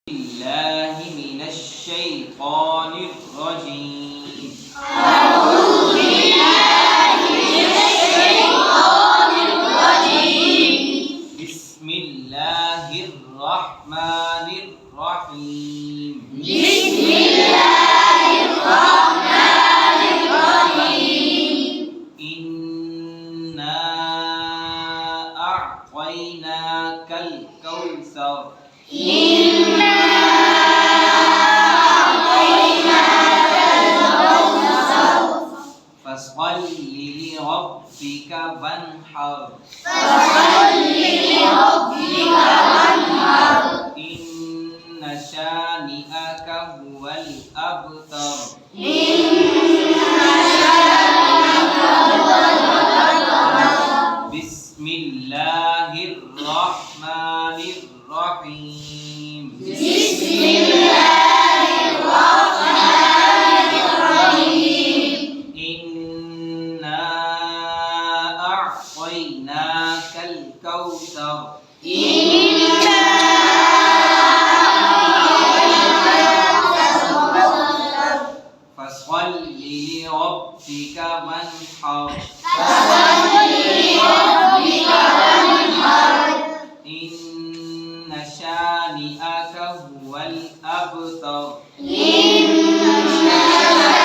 بالله من الشيطان الرجيم. أعوذ بالله من الشيطان الرجيم. بسم الله الرحمن الرحيم. بسم الله الرحمن الرحيم. إنا أعطيناك الكوثر. إنا أعطيناك الكوثر. فصل لربك وانحر. فصل لربك وانحر. إن شانئك هو الأبتر. إن شانئك هو الأبتر. بسم الله الرحمن الرحيم. بسم الله الرحمن الرحيم. إنا أعطيناك الكوثر. إنا أعطيناك الكوثر. فصل لربك وانحر. فصل لربك وانحر. إن شانئك هو الأبتر. إن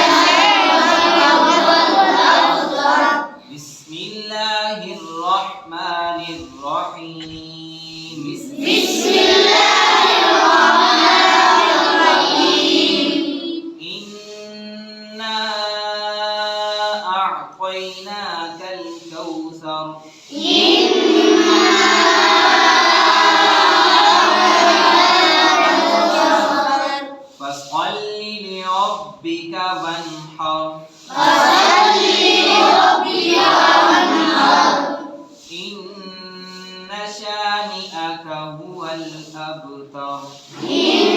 شانئك هو الأبتر. بسم الله الرحمن الرحيم. بسم الله الرحمن الرحيم. إنا أعطيناك الكوثر. إنا أعطيناك الكوثر. فصل لربك وانحر. فصل لربك وانحر. إن شانئك هو الأبتر. إن